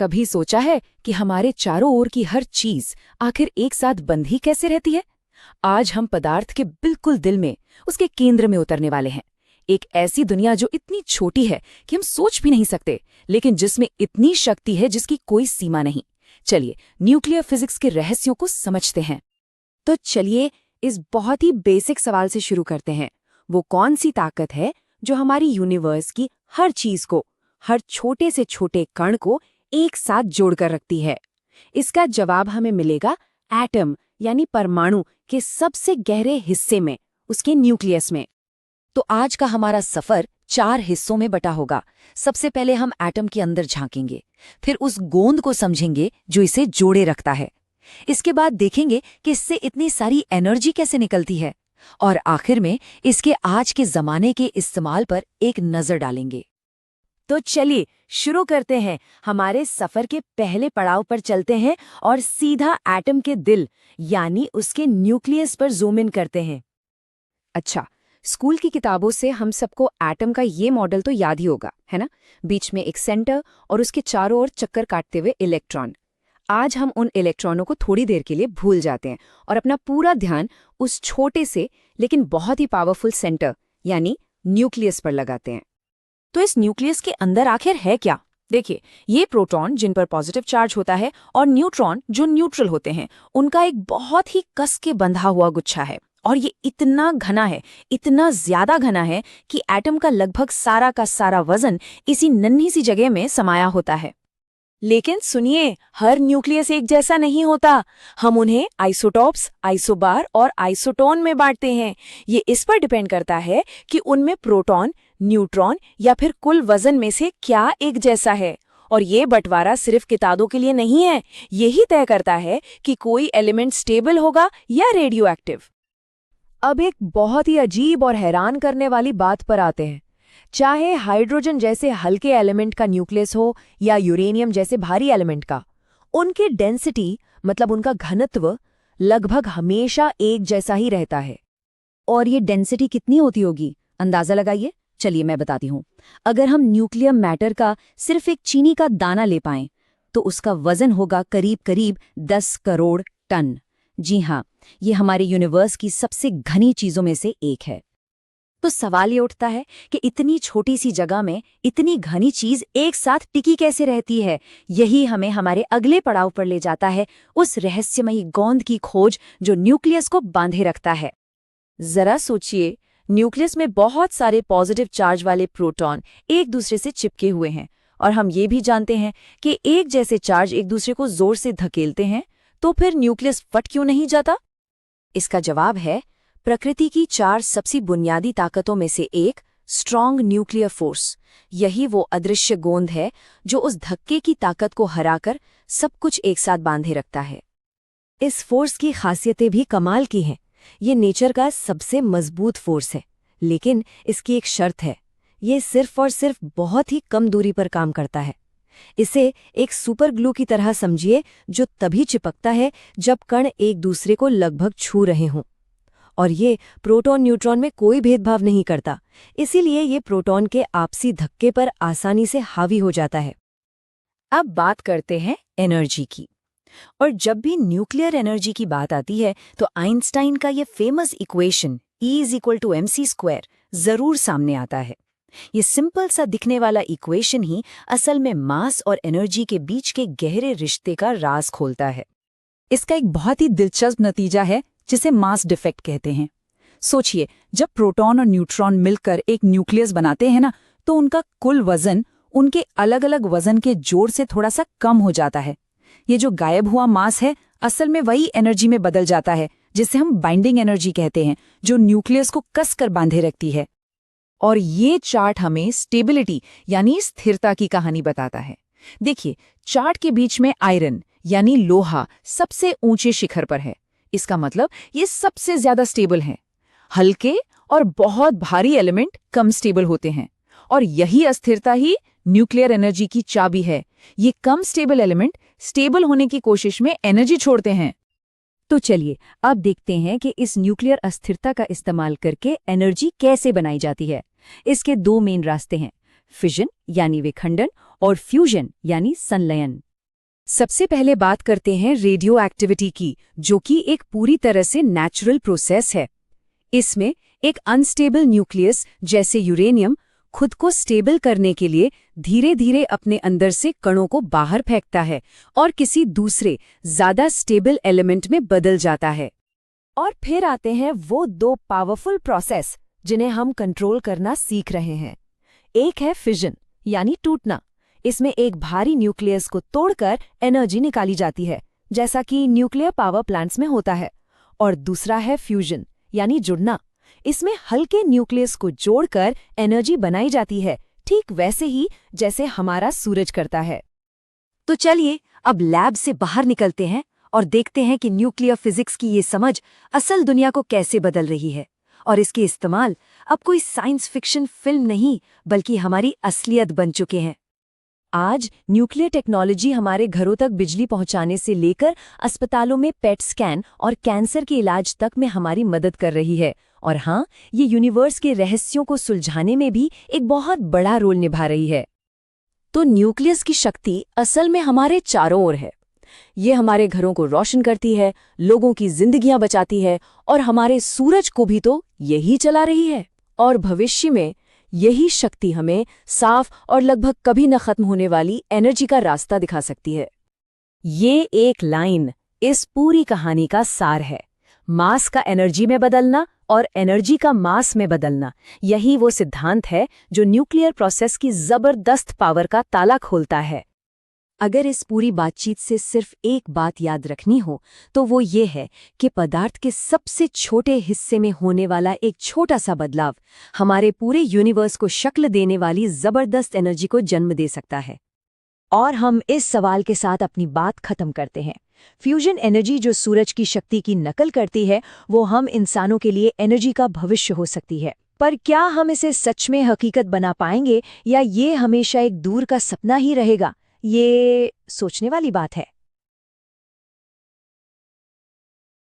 कभी सोचा है कि हमारे चारों ओर की हर चीज आखिर एक साथ बंद ही कैसे रहती है? आज हम पदार्थ के बिल्कुल दिल में, उसके केंद्र में उतरने वाले हैं। एक ऐसी दुनिया जो इतनी छोटी है कि हम सोच भी नहीं सकते, लेकिन जिसमें इतनी शक्ति है जिसकी कोई सीमा नहीं। चलिए न्यूक्लियर फिजिक्स के रहस्यों को समझते हैं। तो चलिए इस बहुत ही बेसिक सवाल से शुरू करते हैं। वो कौन सी ताकत है जो हमारी यूनिवर्स की हर चीज को, हर छोटे से छोटे कण को एक साथ जोड़कर रखती है? इसका जवाब हमें मिलेगा एटम यानी परमाणु के सबसे गहरे हिस्से में, उसके न्यूक्लियस में। तो आज का हमारा सफर 4 हिस्सों में बटा होगा। सबसे पहले हम एटम के अंदर झांकेंगे, फिर उस गोंद को समझेंगे जो इसे जोड़े रखता है। इसके बाद देखेंगे कि इससे इतनी सारी एनर्जी कैसे निकलती है, और आखिर में इसके आज के जमाने के इस्तेमाल पर एक नजर डालेंगे। तो चलिए शुरू करते हैं। हमारे सफर के पहले पड़ाव पर चलते हैं और सीधा एटम के दिल यानी उसके न्यूक्लियस पर जूम इन करते हैं। अच्छा, स्कूल की किताबों से हम सबको एटम का ये मॉडल तो याद ही होगा, है ना? बीच में एक सेंटर और उसके चारों ओर चक्कर काटते हुए इलेक्ट्रॉन। आज हम उन इलेक्ट्रॉनों को थोड़ी देर के लिए भूल जाते हैं और अपना पूरा ध्यान उस छोटे से लेकिन बहुत ही पावरफुल सेंटर यानी न्यूक्लियस पर लगाते हैं। तो इस न्यूक्लियस के अंदर आखिर है क्या? देखिए, ये प्रोटॉन जिन पर पॉजिटिव चार्ज होता है और न्यूट्रॉन जो न्यूट्रल होते हैं, उनका एक बहुत ही कस के बंधा हुआ गुच्छा है। और ये इतना घना है, इतना ज्यादा घना है कि एटम का लगभग सारा का सारा वजन इसी नन्ही सी जगह में समाया होता है। लेकिन सुनिए, हर न्यूक्लियस एक जैसा नहीं होता। हम उन्हें आइसोटॉप्स, आइसोबार और आइसोटोन में बांटते हैं। ये इस पर डिपेंड करता है कि उनमें प्रोटॉन, न्यूट्रॉन या फिर कुल वजन में से क्या एक जैसा है। और ये बंटवारा सिर्फ किताबों के लिए नहीं है, यही तय करता है कि कोई एलिमेंट स्टेबल होगा या रेडियो एक्टिव। अब एक बहुत ही अजीब और हैरान करने वाली बात पर आते हैं। चाहे हाइड्रोजन जैसे हल्के एलिमेंट का न्यूक्लियस हो या यूरेनियम जैसे भारी एलिमेंट का, उनकी डेंसिटी मतलब उनका घनत्व लगभग हमेशा एक जैसा ही रहता है। और ये डेंसिटी कितनी होती होगी, अंदाजा लगाइए। चलिए मैं बताती हूँ। अगर हम न्यूक्लियर मैटर का सिर्फ एक चीनी का दाना ले पाएं, तो उसका वजन होगा करीब करीब 10 करोड़ टन। जी हाँ, ये हमारे यूनिवर्स की सबसे घनी चीजों में से एक है। तो सवाल ये उठता है कि इतनी छोटी सी जगह में इतनी घनी चीज एक साथ टिकी कैसे रहती है? यही हमें हमारे अगले पड़ाव पर ले जाता है, उस रहस्यमयी गोंद की खोज जो न्यूक्लियस को बांधे रखता है। जरा सोचिए, न्यूक्लियस में बहुत सारे पॉजिटिव चार्ज वाले प्रोटॉन एक दूसरे से चिपके हुए हैं, और हम ये भी जानते हैं कि एक जैसे चार्ज एक दूसरे को जोर से धकेलते हैं। तो फिर न्यूक्लियस फट क्यों नहीं जाता? इसका जवाब है प्रकृति की 4 सबसे बुनियादी ताकतों में से एक, स्ट्रॉन्ग न्यूक्लियर फोर्स। यही वो अदृश्य गोंद है जो उस धक्के की ताकत को हराकर सब कुछ एक साथ बांधे रखता है। इस फोर्स की खासियतें भी कमाल की हैं। ये नेचर का सबसे मजबूत फोर्स है, लेकिन इसकी एक शर्त है। ये सिर्फ और सिर्फ बहुत ही कम दूरी पर काम करता है। इसे एक सुपर ग्लू की तरह समझिए, जो तभी चिपकता है जब कण एक दूसरे को लगभग छू रहे हों। और ये प्रोटॉन न्यूट्रॉन में कोई भेदभाव नहीं करता, इसीलिए ये प्रोटॉन के आपसी धक्के पर आसानी से हावी हो जाता है। अब बात करते हैं एनर्जी की। और जब भी न्यूक्लियर एनर्जी की बात आती है तो आइंस्टाइन का ये फेमस इक्वेशन E=mc² जरूर सामने आता है। ये सिंपल सा दिखने वाला इक्वेशन ही असल में मास और एनर्जी के बीच के गहरे रिश्ते का राज खोलता है। इसका एक बहुत ही दिलचस्प नतीजा है जिसे मास डिफेक्ट कहते हैं। सोचिए, जब प्रोटॉन और न्यूट्रॉन मिलकर एक न्यूक्लियस बनाते हैं ना, तो उनका कुल वजन उनके अलग अलग वजन के जोड़ से थोड़ा सा कम हो जाता है। ये जो गायब हुआ मास है, असल में वही एनर्जी में बदल जाता है, जिसे हम बाइंडिंग एनर्जी कहते हैं, जो न्यूक्लियस को कसकर बांधे रखती है। और ये चार्ट हमें स्टेबिलिटी यानी स्थिरता की कहानी बताता है। देखिए, चार्ट के बीच में आयरन यानी लोहा सबसे ऊंचे शिखर पर है। इसका मतलब ये सबसे ज्यादा स्टेबल है। हल्के और बहुत भारी एलिमेंट कम स्टेबल होते हैं, और यही अस्थिरता ही न्यूक्लियर एनर्जी की चाबी है। ये कम स्टेबल एलिमेंट स्टेबल होने की कोशिश में एनर्जी छोड़ते हैं। तो चलिए अब देखते हैं कि इस न्यूक्लियर अस्थिरता का इस्तेमाल करके एनर्जी कैसे बनाई जाती है। इसके 2 मेन रास्ते हैं, फिजन यानी विखंडन और फ्यूजन यानी संलयन। सबसे पहले बात करते हैं रेडियो एक्टिविटी की, जो कि एक पूरी तरह से नेचुरल प्रोसेस है। इसमें एक अनस्टेबल न्यूक्लियस जैसे यूरेनियम खुद को स्टेबल करने के लिए धीरे धीरे अपने अंदर से कणों को बाहर फेंकता है और किसी दूसरे ज्यादा स्टेबल एलिमेंट में बदल जाता है। और फिर आते हैं वो दो पावरफुल प्रोसेस जिन्हें हम कंट्रोल करना सीख रहे हैं। एक है फिजन यानी टूटना। इसमें एक भारी न्यूक्लियस को तोड़कर एनर्जी निकाली जाती है, जैसा कि न्यूक्लियर पावर प्लांट्स में होता है। और दूसरा है फ्यूजन यानी जुड़ना। इसमें हल्के न्यूक्लियस को जोड़कर एनर्जी बनाई जाती है, ठीक वैसे ही जैसे हमारा सूरज करता है। तो चलिए अब लैब से बाहर निकलते हैं और देखते हैं कि न्यूक्लियर फिजिक्स की ये समझ असल दुनिया को कैसे बदल रही है, और इसके इस्तेमाल अब कोई साइंस फिक्शन फिल्म नहीं बल्कि हमारी असलियत बन चुके हैं। आज न्यूक्लियर टेक्नोलॉजी हमारे घरों तक बिजली पहुंचाने से लेकर अस्पतालों में पेट स्कैन और कैंसर के इलाज तक में हमारी मदद कर रही है। और हाँ, ये यूनिवर्स के रहस्यों को सुलझाने में भी एक बहुत बड़ा रोल निभा रही है। तो न्यूक्लियस की शक्ति असल में हमारे चारों ओर है। ये हमारे घरों को रोशन करती है, लोगों की जिंदगियां बचाती है और हमारे सूरज को भी तो यही चला रही है। और भविष्य में यही शक्ति हमें साफ और लगभग कभी न खत्म होने वाली एनर्जी का रास्ता दिखा सकती है। ये एक लाइन इस पूरी कहानी का सार है। मास का एनर्जी में बदलना और एनर्जी का मास में बदलना, यही वो सिद्धांत है जो न्यूक्लियर प्रोसेस की जबरदस्त पावर का ताला खोलता है। अगर इस पूरी बातचीत से सिर्फ एक बात याद रखनी हो तो वो ये है कि पदार्थ के सबसे छोटे हिस्से में होने वाला एक छोटा सा बदलाव हमारे पूरे यूनिवर्स को शक्ल देने वाली जबरदस्त एनर्जी को जन्म दे सकता है। और हम इस सवाल के साथ अपनी बात खत्म करते हैं। फ्यूजन एनर्जी जो सूरज की शक्ति की नकल करती है, वो हम इंसानों के लिए एनर्जी का भविष्य हो सकती है। पर क्या हम इसे सच में हकीकत बना पाएंगे या ये हमेशा एक दूर का सपना ही रहेगा? ये सोचने वाली बात है।